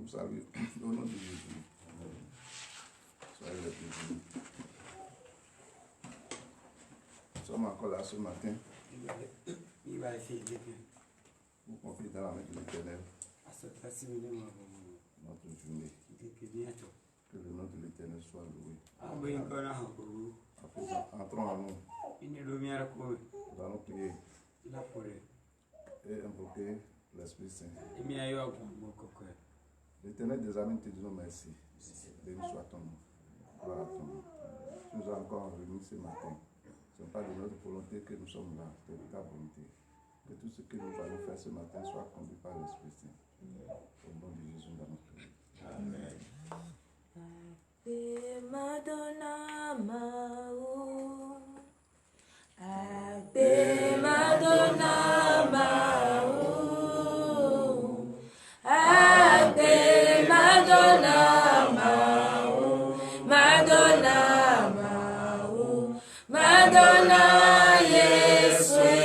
vous salue au nom de Jésus. Soyez les bienvenus. Nous sommes encore là ce matin. Il va essayer de Vous confiez dans la main de l'Éternel notre journée. Que le nom de l'Éternel soit loué. À présent, entrons en nous. Nous allons prier et invoquer l'Esprit Saint. L'Éternel des armées te disons merci. Béni soit ton nom. Gloire à ton nom. Tu nous as encore réunis ce matin. Ce n'est pas de notre volonté que nous sommes là, c'est de ta volonté. Que tout ce que nous allons faire ce matin soit conduit par l'Esprit Saint. Au nom de Jésus, nous allons prier. Amen. Ave Madonna Mao. Ave Madonna Mao. Ave Madonna Mao. Madonna Mao. Madonna Yesue.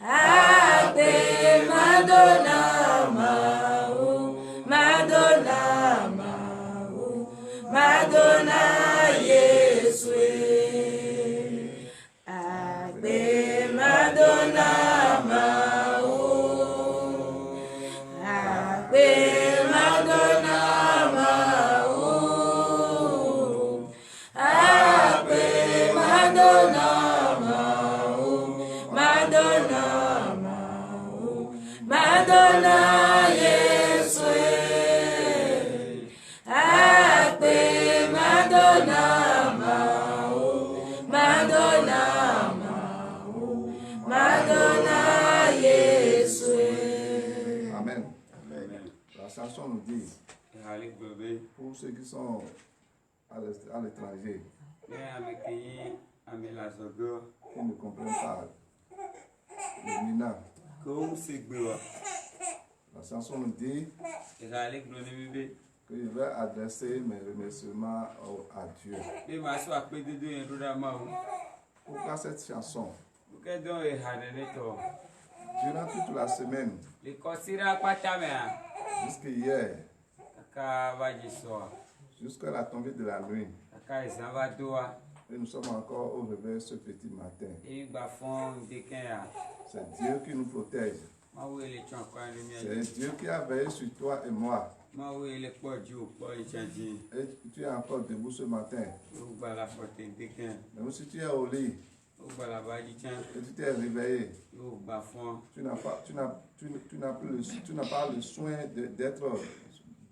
Ave Madonna Mao. Madonna Mao. Madonna Yesue. Ave Madonna Mao. Ave Madonna Mao. Ave Madonna Mao. Madonna Mao. Madonna Yesue. Ave Madonna Mao. Madonna Mao. Madonna Yesue. Amen. La chanson nous dit, pour ceux qui sont à l'étranger, qui ne comprennent pas le Mina, la chanson nous dit que je vais adresser mes remerciements à Dieu. Pourquoi cette chanson? Durant toute la semaine, jusqu'à hier, jusqu'à la tombée de la nuit, et nous sommes encore au réveil ce petit matin. C'est Dieu qui nous protège. C'est Dieu qui a veillé sur toi et moi. Et tu es encore debout ce matin. Même si tu es au lit, et tu t'es réveillé, tu n'as pas le soin d'être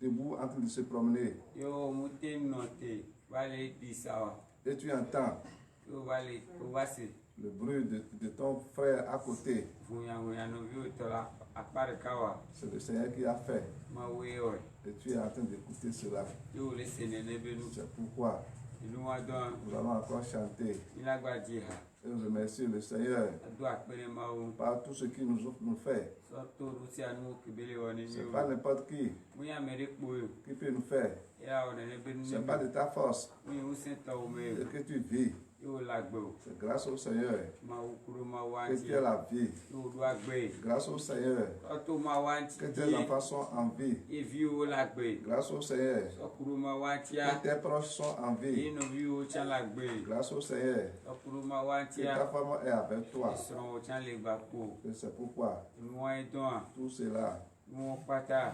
debout en train de se promener. Et tu entends le bruit de ton frère à côté. C'est le Seigneur qui a fait. Et tu es en train d'écouter cela. C'est pourquoi nous allons encore chanter et remercier le Seigneur par tout ce qu'il nous fait. Ce n'est pas n'importe qui peut nous faire. Ce n'est pas de ta force que tu vis. C'est grâce au Seigneur que tu as la vie. Grâce au Seigneur que tes enfants sont en vie. Grâce au Seigneur que tes proches sont en vie. Grâce au Seigneur que ta femme est avec toi. Et c'est pourquoi tout cela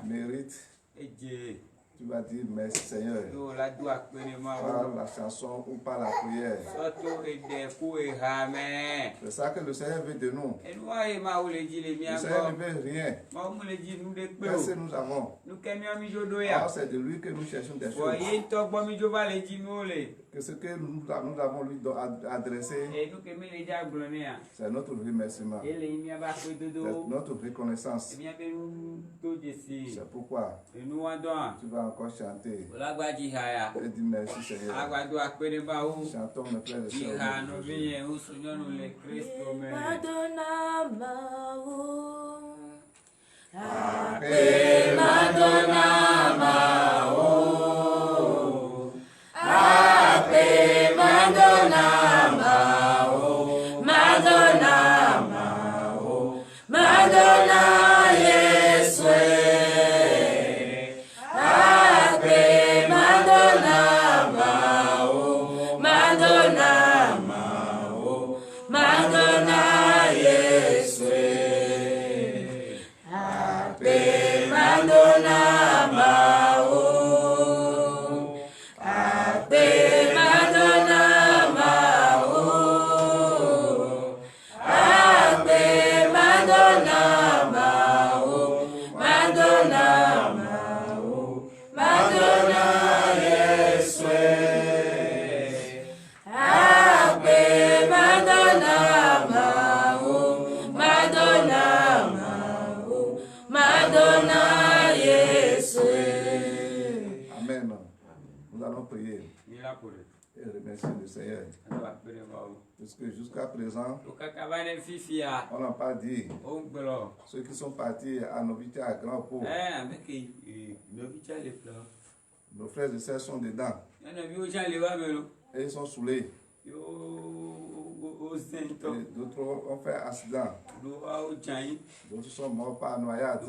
mérite. Tu vas dire merci Seigneur par la chanson ou par la prière. C'est ça que le Seigneur veut de nous. Le Seigneur ne veut rien. Qu'est-ce que nous avons? Alors c'est de lui que nous cherchons des choses. Que ce que nous avons lui adressé, c'est notre remerciement, c'est notre reconnaissance. C'est pourquoi tu vas encore chanter et dire merci Seigneur. Chantons mes frères et sœurs. Madonna Mao. Ave Madonna Mao. Ave Madonna Mao. Madonna Mao. Madonna Yesue. prier et remercier le Seigneur. Parce que jusqu'à présent, on n'a pas dit ceux qui sont partis à Novitia à Grand Pau. Nos frères et sœurs sont dedans. Et ils sont saoulés. D'autres ont fait accident. D'autres sont morts par noyade.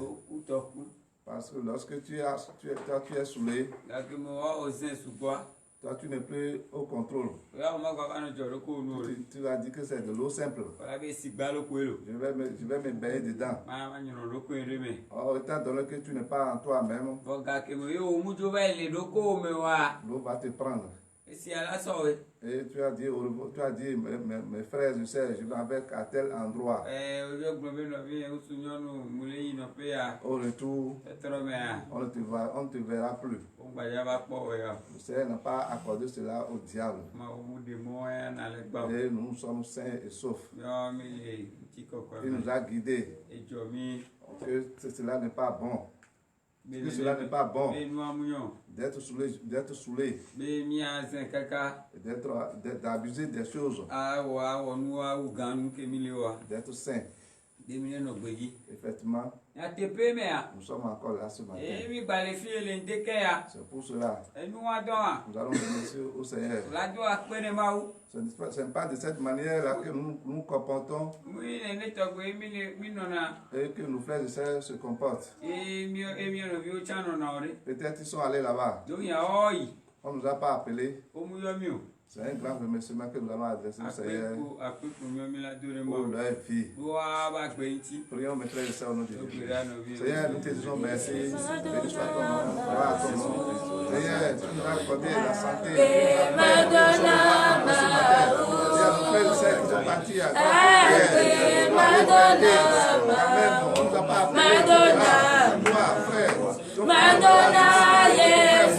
Parce que lorsque tu es saoulé, toi tu n'es plus au contrôle. Tu as dit que c'est de l'eau simple. Je vais me baigner dedans. Or, étant donné que tu n'es pas en toi-même, l'eau va te prendre. Et tu as dit, mes frères et sœurs, je vais avec à tel endroit. Au retour, on ne te verra plus. Le Seigneur n'a pas accordé cela au diable. Et nous sommes sains et saufs. Il nous a guidés. Que cela n'est pas bon. Que cela n'est pas bon d'être saoulé, d'abuser des choses, d'être saint. Effectivement, nous sommes encore là ce matin. C'est pour cela nous allons remercier au Seigneur. Ce n'est pas de cette manière-là que nous nous comportons et que nos frères et sœurs se comportent. Peut-être ils sont allés là-bas. On ne nous a pas appelés. C'est un grand remerciement que nous allons adresser au Seigneur pour leur vie. Prions mes frères et sœurs au nom de Dieu. Seigneur, nous te disons merci. Béni soit ton nom. Gloire à ton nom. Seigneur, tu nous as accordé la santé. Nos frères et sœurs qui sont partis à on ne nous a pas appelés. Toi, frère, Madonna, yes.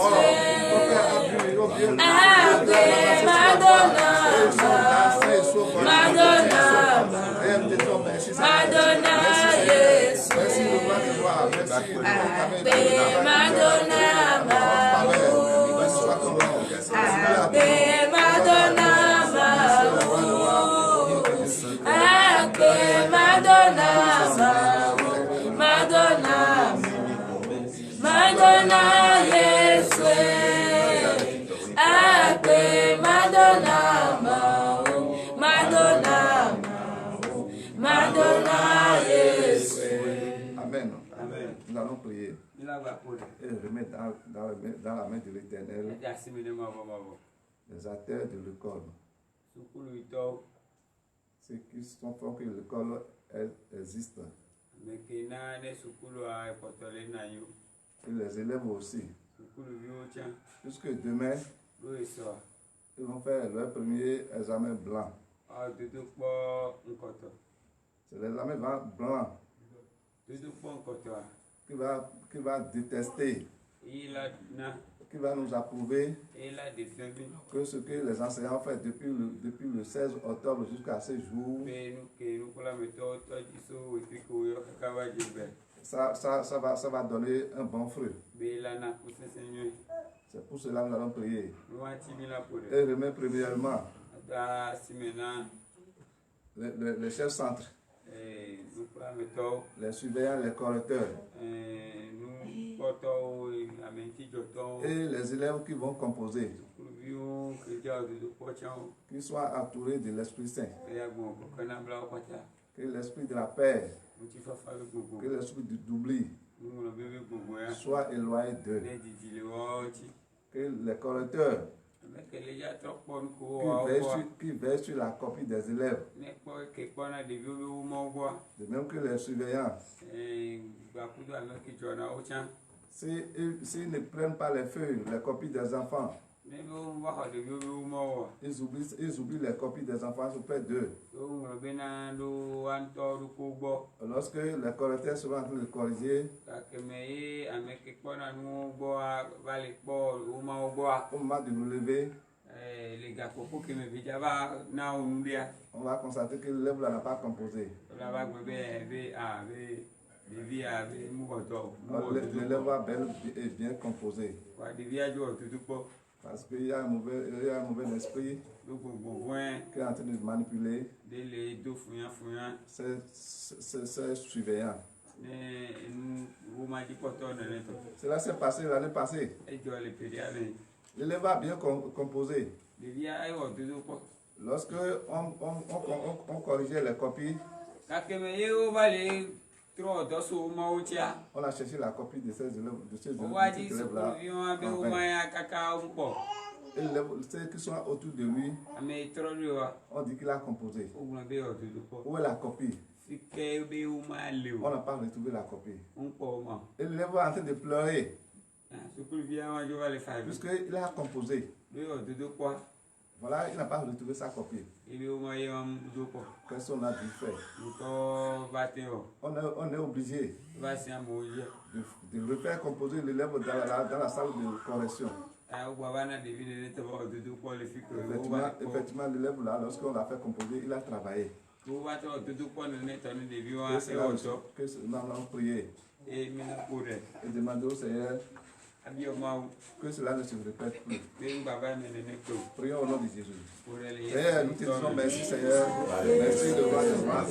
Nous allons prier et remettre dans la main de l'Éternel les acteurs de l'école, ceux qui font que l'école existe, et les élèves aussi, puisque demain ils vont faire leur premier examen blanc. C'est l'examen blanc qui va détester, qui va nous approuver que ce que les enseignants ont fait depuis le 16 octobre jusqu'à ce jour, ça va donner un bon fruit. C'est pour cela que nous allons prier. Et remettre premièrement les chefs centres, les surveillants, les correcteurs et les élèves qui vont composer, qu'ils soient entourés de l'Esprit Saint, que l'esprit de la paix, que l'esprit d'oubli soit éloigné d'eux, que les correcteurs qui veillent sur la copie des élèves, de même que les surveillants, s'ils ne prennent pas les feuilles, les copies des enfants, ils oublient les copies des enfants auprès d'eux. Lorsque les correcteurs seront en train de corriger, au moment de nous lever, on va constater que l'élève n'a pas composé. L'élève va bien composer. Parce qu'il y a un mauvais esprit qui est en train de manipuler ses surveillants. Cela s'est passé l'année passée. L'élève a bien composé. Lorsque on corrigeait les copies, on a cherché la copie de ces élèves-là. Et ceux qui sont autour de lui, on dit qu'il a composé. Où est la copie? On n'a pas retrouvé la copie. Et l'élève est en train de pleurer. Puisqu'il a composé. Voilà, il n'a pas retrouvé sa copie. Qu'est-ce qu'on a dû faire? On est obligé de refaire composer l'élève dans la salle de correction. Effectivement, l'élève là, lorsqu'on l'a fait composer, il a travaillé. Que nous allons prier et demander au Seigneur que cela ne se répète plus. Prions au nom de Jésus. Seigneur, nous te disons merci, Seigneur. Merci de voir les mains.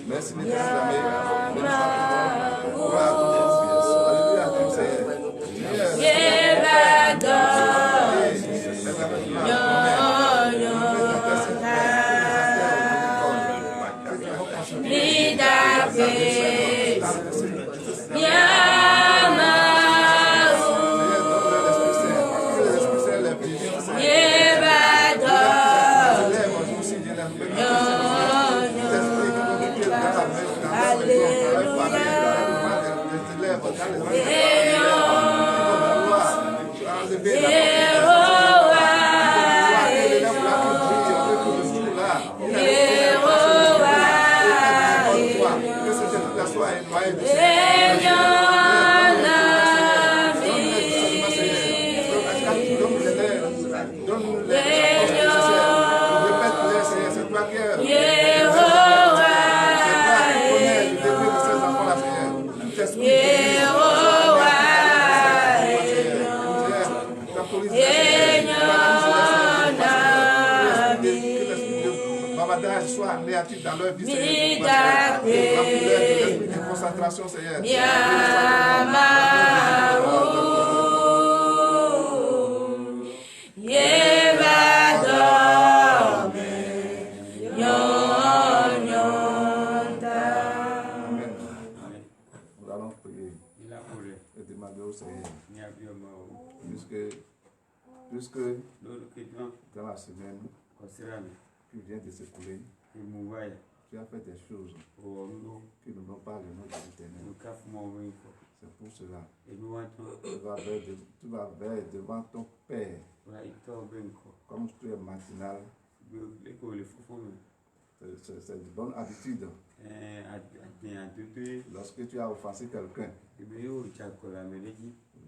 Merci de t'exclamer. Alléluia à toi, soit négatif dans leur vie, Seigneur. De concentration, Seigneur. Nous allons prier et demander au Seigneur. Puisque dans la semaine qui vient de s'écouler, tu as fait des choses qui ne n'ont pas le nom de l'Éternel. C'est pour cela. Tu vas vers devant ton Père. Comme tu es matinal, c'est une bonne habitude. Lorsque tu as offensé quelqu'un,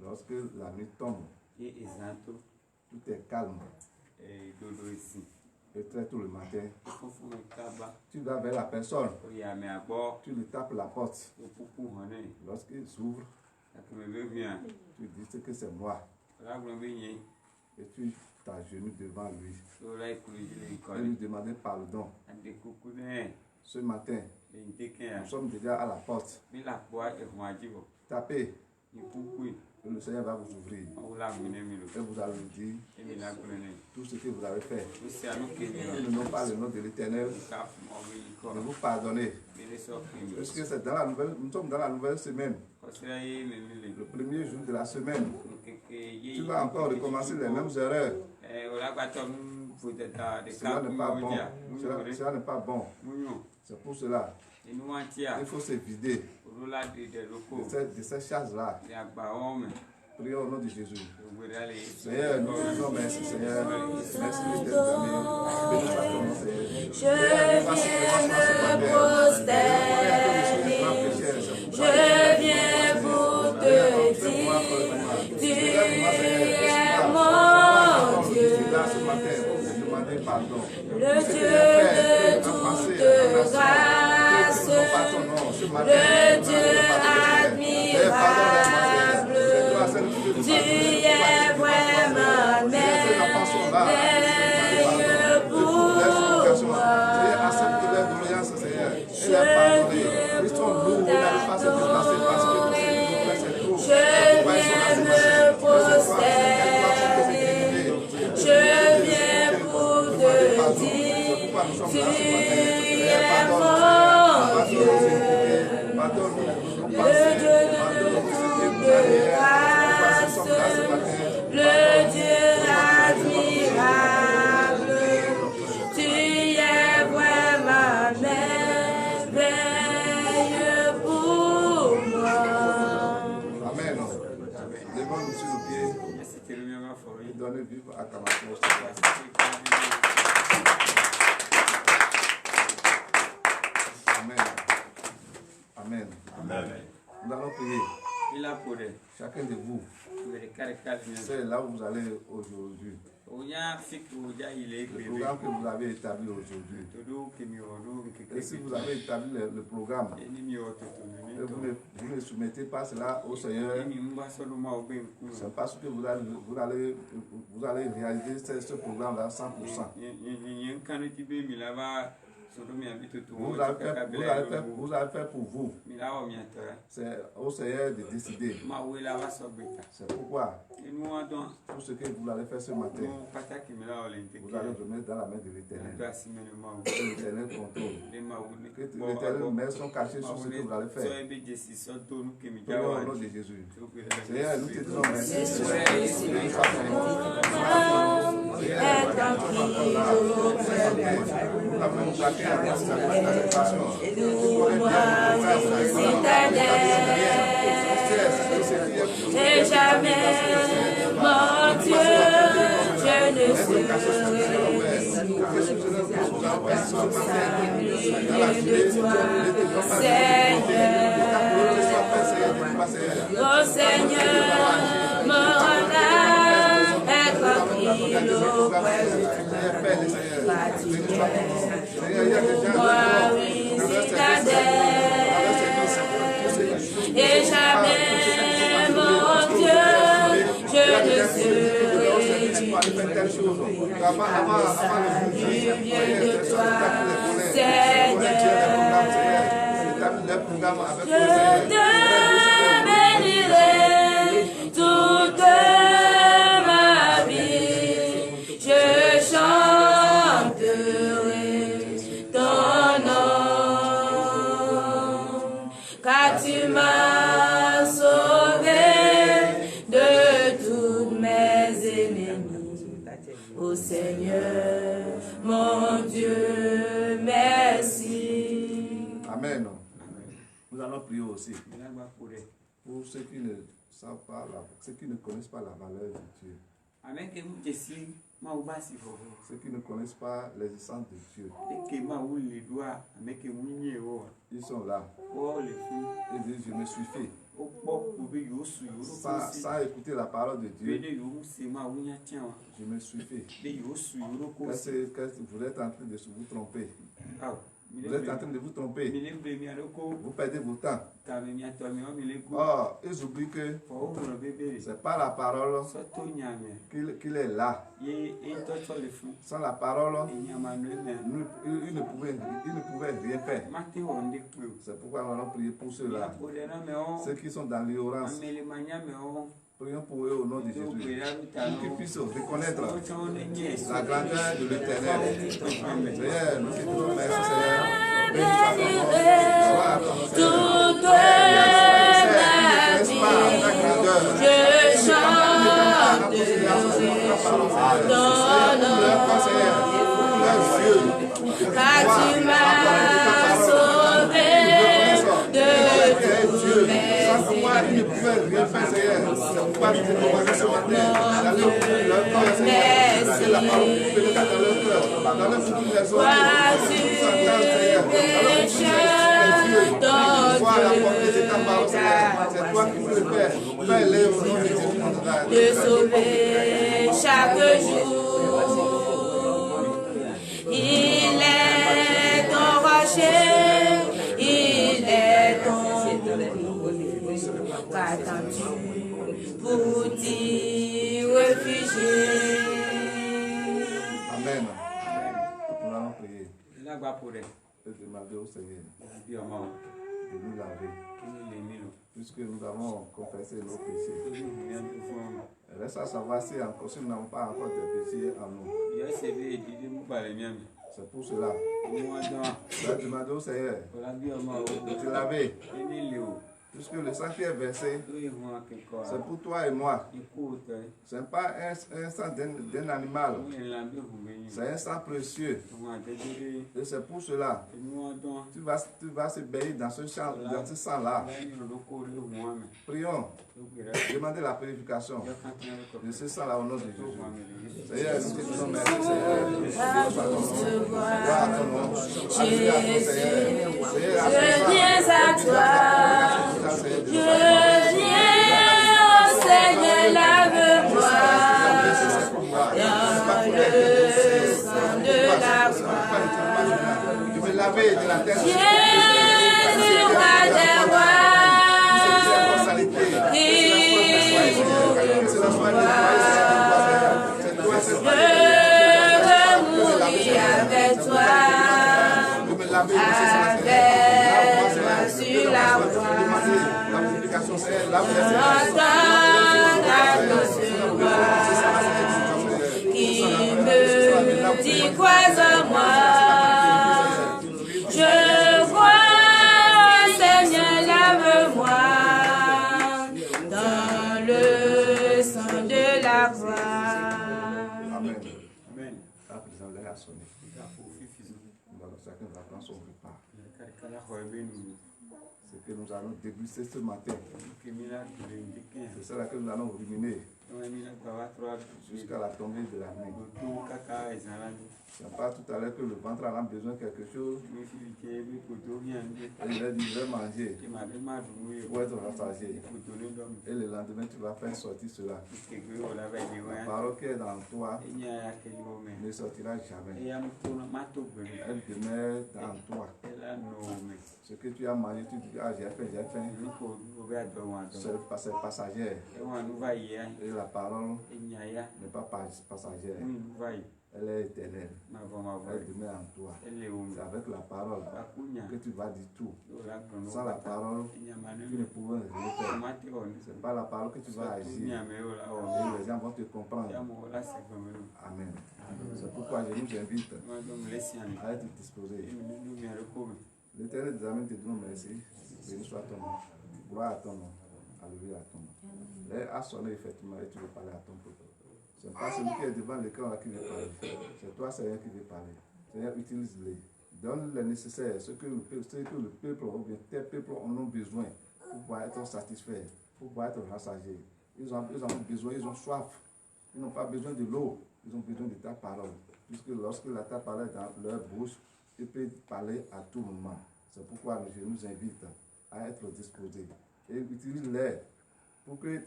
lorsque la nuit tombe, tout est calme. Et très tôt le matin, tu vas vers la personne, tu lui tapes la porte. Lorsqu'il s'ouvre, tu dis que c'est moi. Et tu t'agenouilles devant lui. Et lui demander pardon. Ce matin, nous sommes déjà à la porte. Tapez. Et le Seigneur va vous ouvrir. Et vous allez dire tout ce que vous avez fait. Et nous n'avons pas le nom de l'Éternel de vous pardonner. Parce que c'est dans la nouvelle, nous sommes dans la nouvelle semaine. Le premier jour de la semaine. Tu vas encore recommencer les mêmes erreurs. Cela n'est pas bon. Cela n'est pas bon. C'est pour cela. Il faut se vider de ces choses-là. Prions au nom de Jésus. Seigneur, nous te disons merci, Seigneur. Merci de tes amis. Béni soit ton nom, Seigneur. Je viens me prosterner. Je viens pour te dire, tu es mon Dieu. Le Dieu de toute grâce, le Dieu admirable, tu es vraiment merveilleux. Levons-nous sur nos pieds et donnez vivre acclamation au Seigneur. Amen. Amen. Amen. Nous allons prier. Chacun de vous, c'est là où vous allez aujourd'hui. Le programme que vous avez établi aujourd'hui. Et si vous avez établi le programme, et vous ne soumettez pas cela au Seigneur, c'est parce que vous allez réaliser ce programme-là 100%. Vous allez faire pour vous. C'est au Seigneur de décider. C'est pourquoi tout ce que vous allez faire ce matin, vous allez remettre dans la main de l'Éternel. Que l'Éternel contrôle. Que l'Éternel met son cachet sur ce que vous allez faire. Prions au nom de Jésus. Seigneur, nous te disons merci. Et jamais, mon Dieu, je ne serai de toi, Seigneur. Oh Seigneur, mon âme est tranquille auprès de toi, moi, oui, citadelle, et jamais, mon Dieu, je ne serai de toi, Seigneur. Je te bénirai toute ma vie, je chanterai ton nom, car tu m'as sauvé de tous mes ennemis. Ô Seigneur, mon Dieu, merci. Amen. Nous allons prier aussi pour ceux qui ne savent pas, ceux qui ne connaissent pas la valeur de Dieu. Ceux qui ne connaissent pas l'existence de Dieu. Ils sont là. Ils disent, je me suis fait. Sans écouter la parole de Dieu, je me suis fait. Vous êtes en train de vous tromper. Vous êtes en train de vous tromper. Vous perdez votre temps. Oh, ils oublient que c'est pas la parole qu'il est là. Sans la parole, il ne pouvait rien faire. C'est pourquoi nous allons prier pour ceux-là. Ceux qui sont dans l'ignorance. Prions pour eux au nom de Jésus. Pour qu'ils puissent reconnaître la grandeur de l'Éternel. Seigneur, nous te disons merci, Seigneur. Toute ma vie, je chanterai ton nom, car tu m'as sauvé de tous mes de sauver chaque jour. Il est ton rocher, il est ton qu'attends-tu pour t'y réfugier? Amen. Nous allons prier. Et demander au Seigneur de nous laver. Puisque nous avons confessé nos péchés. Reste à savoir si nous n'avons pas encore des péchés en nous. C'est pour cela. Nous allons demander au Seigneur de te laver. Puisque le sang qui est versé, c'est pour toi et moi. Ce n'est pas un sang d'un animal. C'est un sang précieux. Et c'est pour cela tu vas se baigner dans ce sang-là. Prions. Demandez la purification de ce sang-là au nom de Jésus. Seigneur, nous te disons merci, Seigneur. Gloire à ton nom. Je viens à toi. Je viens, Seigneur, lave-moi dans le sang de la croix. Je vais laver de la tête. Viens, le roi des rois, qui vous je veux mourir avec toi, avec toi sur la croix. Qui me dit quoi en moi? Je crois, Seigneur, lave-moi dans le sang de la croix. Amen. Amen. La présence a sonné. Chacun va prendre son repas. C'est que nous allons déguster ce matin. C'est cela que nous allons ruminer jusqu'à la tombée de la nuit. Ce n'est pas tout à l'heure que le ventre a besoin de quelque chose. Et il a dit, je vais manger pour être rassasié. Et le lendemain, tu vas faire sortir cela. La parole qui est dans toi ne sortira jamais. Elle demeure dans toi. Ce que tu as mangé, tu dis, ah, j'ai faim. C'est passager. Et la parole n'est pas passagère. Elle est éternelle. Elle demeure en toi. C'est avec la parole que tu vas dire tout. Sans la parole, tu ne pourras rien faire. Ce n'est pas la parole que tu vas agir. Et les gens vont te comprendre. Amen. C'est pourquoi je nous invite à être disposés. L'Éternel des amis te dit merci. Béni soit ton nom. Gloire à ton nom. Alléluia à ton nom. L'air a sonné effectivement et tu veux parler à ton peuple. Ce n'est pas celui qui est devant l'écran là qui veut parler. C'est toi, Seigneur, qui veut parler. Seigneur, utilise-les. Donne le nécessaire, ce que le peuple ou bien tes peuples en ont besoin pour pouvoir être satisfaits, pour pouvoir être rassasiés. Ils ont besoin, ils ont soif. Ils n'ont pas besoin de l'eau, ils ont besoin de ta parole. Puisque lorsque ta parole est dans leur bouche, ils peuvent parler à tout moment. C'est pourquoi je nous invite à être disposés. Et utilise-les pour qu'ils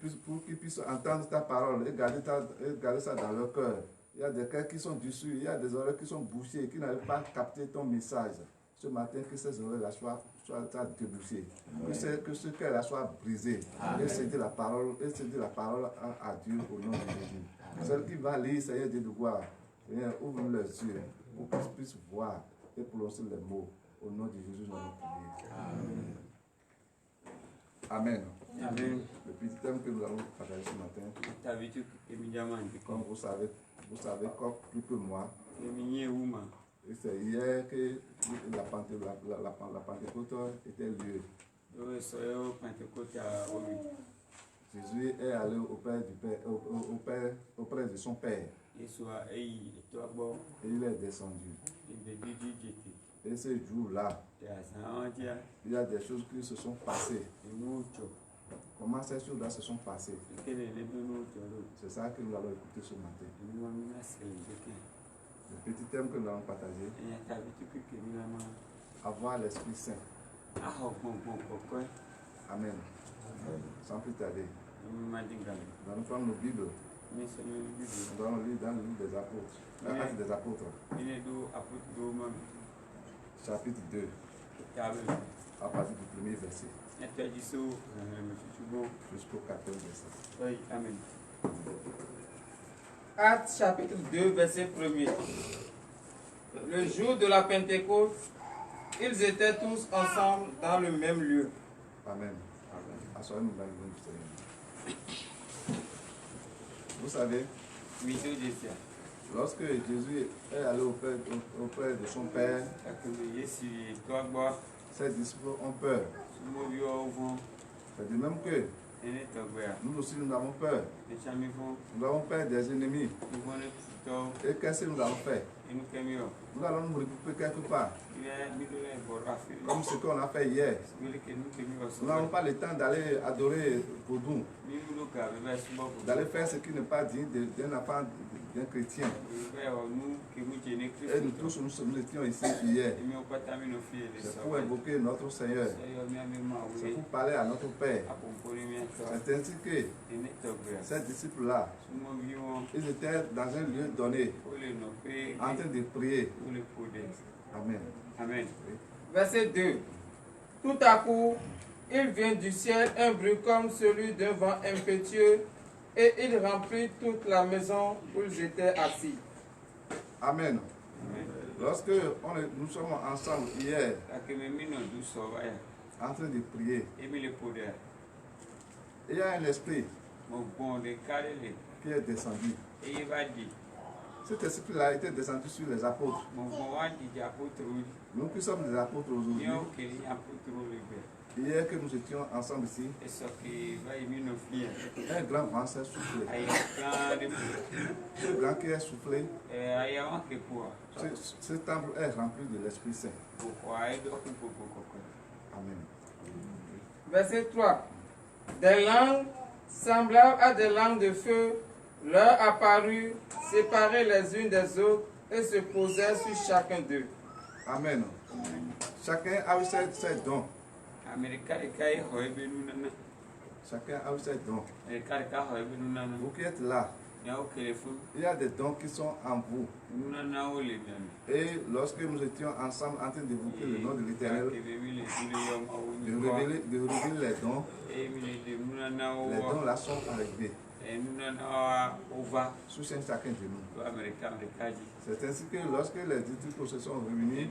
puissent entendre ta parole et garder ça dans leur cœur. Il y a des cœurs qui sont dessus, il y a des oreilles qui sont bouchées, qui n'arrivent pas à capter ton message. Ce matin, que ces oreilles-là soient débouchées, que ce cœur-là soit brisé. Et céder la parole, à Dieu au nom de Jésus. Celle qui va lire, Seigneur Dieu de gloire, Seigneur, ouvre leurs yeux pour qu'ils puissent voir et prononcer les mots. Au nom de Jésus, nous allons prier. Amen. Amen. Le petit thème que nous allons partager ce matin, comme vous savez comme plus que moi, c'est hier que la Pentecôte était lieu. Jésus est allé auprès de son Père. Et il est descendu. Et ce jour-là, il y a des choses qui se sont passées. Comment ces choses-là se sont passées? C'est ça que nous allons écouter ce matin. Le petit thème que nous allons partager, avoir l'Esprit Saint. Amen. Sans plus tarder, nous allons prendre nos Bibles. Nous allons lire dans le livre des Apôtres. Actes des Apôtres. Chapitre 2. À partir du premier verset. Jusqu'au 14 verset. Amen. Actes chapitre 2, verset 1er. Le jour de la Pentecôte, ils étaient tous ensemble dans le même lieu. Amen. Assoyez-nous dans le nom du Seigneur. Vous savez, lorsque Jésus est allé auprès de son Père, ses disciples ont peur. C'est de même que nous aussi nous avons peur. Nous avons peur des ennemis. Et qu'est-ce que nous allons faire? Nous allons nous regrouper quelque part. Comme ce qu'on a fait hier. Nous n'avons pas le temps d'aller adorer Kodou. D'aller faire ce qui n'est pas digne d'un enfant d'un chrétien. Et nous tous, nous étions ici hier. C'est pour invoquer notre Seigneur. C'est pour parler à notre Père. C'est ainsi que ces disciples-là, ils étaient dans un lieu donné, en train de prier. Amen. Amen. Verset 2. Tout à coup, il vient du ciel un bruit comme celui d'un vent impétueux, et il remplit toute la maison où ils étaient assis. Amen. Lorsque nous sommes ensemble hier, en train de prier, il y a un esprit qui est descendu. Cet esprit-là était descendu sur les apôtres. Nous qui sommes des apôtres aujourd'hui, hier que nous étions ensemble ici, un grand vent s'est soufflé. Ce grand qui est soufflé, ce temple est rempli de l'Esprit Saint. Amen. Verset 3. Des langues semblables à des langues de feu leur apparurent, séparées les unes des autres, et se posèrent sur chacun d'eux. Amen. Chacun a eu ses dons. Chacun a eu ses dons. Vous qui êtes là, il y a des dons qui sont en vous. Et lorsque nous étions ensemble en train d'évoquer le nom de l'Éternel, de révéler les dons là sont arrivés. Sur chacun de nous. C'est ainsi que lorsque les disciples se sont réunis,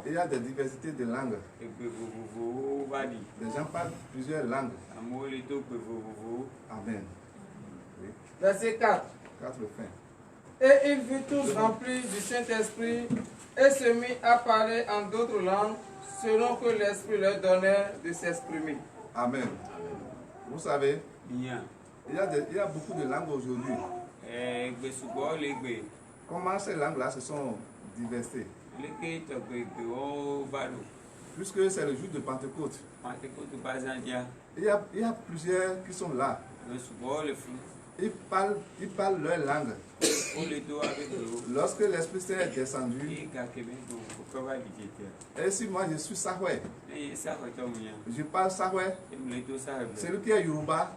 il y a des diversités de langues. Les gens parlent plusieurs langues. Amen. Oui. Verset 4. 4 fin. Et ils furent tous remplis du Saint-Esprit et se mit à parler en d'autres langues selon que l'Esprit leur donnait de s'exprimer. Amen. Vous savez, il y a beaucoup de langues aujourd'hui. Comment ces langues-là se sont diversifiées? Puisque c'est le jour de Pentecôte, il y a plusieurs qui sont là. Ils parlent leur langue. Lorsque l'Esprit Saint est descendu, et si moi je suis Sahwe, je parle Sahwe, celui qui est Yoruba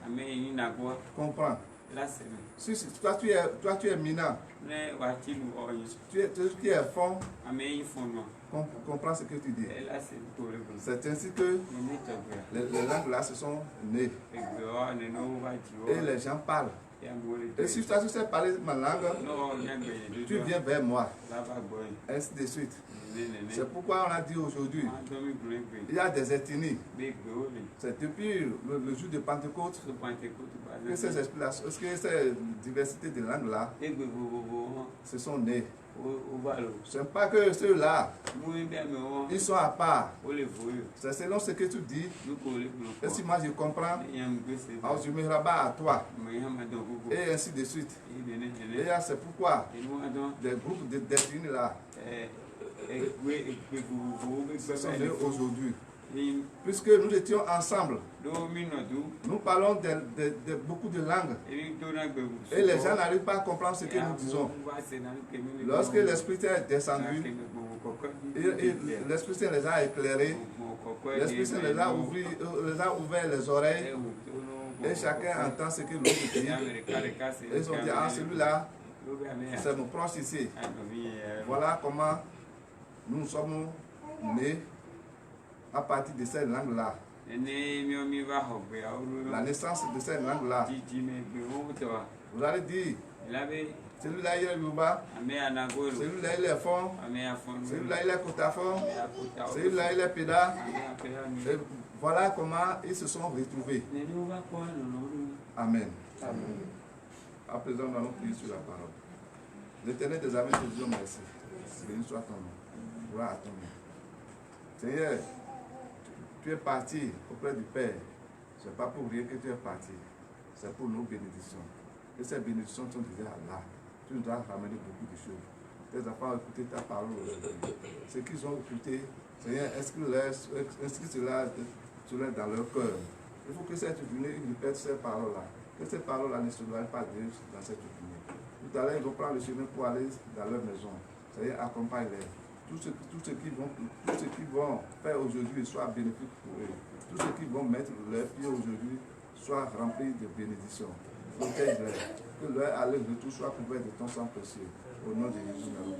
comprend. Si toi tu es Mina, celui qui est Fon comprend ce que tu dis. C'est ainsi que les langues là se sont nées. Et les gens parlent. Et si toi tu sais parler ma langue, tu viens vers moi. Ainsi de suite. C'est pourquoi on a dit aujourd'hui, il y a des ethnies. C'est depuis le jour de Pentecôte que ces esprits-là, que ces diversités de langues-là se sont nées. Ce n'est pas que ceux-là, ils sont à part. C'est selon ce que tu dis. Et si moi je comprends, alors je me rabats à toi. Et ainsi de suite. Et c'est pourquoi des groupes d'ethnies là se sont nés aujourd'hui. Puisque nous étions ensemble, nous parlons de beaucoup de langues. Et les gens n'arrivent pas à comprendre ce que nous disons. Lorsque l'Esprit est descendu, l'Esprit Saint les a éclairés, l'Esprit Saint les a ouvert les oreilles, et chacun entend ce que l'autre dit. Et ils ont dit, ah, celui-là, c'est nos proches ici. Voilà comment nous sommes nés à partir de cette langue-là. La naissance de cette langue-là. Vous allez dire, celui-là il est Yoruba, celui-là il est Fon, celui-là il est Kotafon, celui-là il est Peda. Et voilà comment ils se sont retrouvés. Amen. À présent, nous allons prier sur la parole. L'Éternel des armées, te disons merci. Béni soit ton nom. Gloire à ton nom. Seigneur, Tu es parti auprès du Père. Ce n'est pas pour rien que tu es parti. C'est pour nos bénédictions. Et ces bénédictions sont déjà là. Tu nous as ramené beaucoup de choses. Tes enfants ont écouté ta parole aujourd'hui. Ce qu'ils ont écouté, Seigneur, inscris cela dans leur cœur. Il faut que cette journée, ils répètent ces paroles-là. Que ces paroles-là ne se doivent pas dire dans cette journée. Tout à l'heure, ils vont prendre le chemin pour aller dans leur maison. Seigneur, accompagne-les. Tout ce qu'ils vont faire aujourd'hui soit bénéfique pour eux. Tout ce qu'ils vont mettre leurs pieds aujourd'hui soit rempli de bénédictions. Protège-les. Que leur aller-retour soit couvert de ton sang précieux. Au nom de Jésus, nous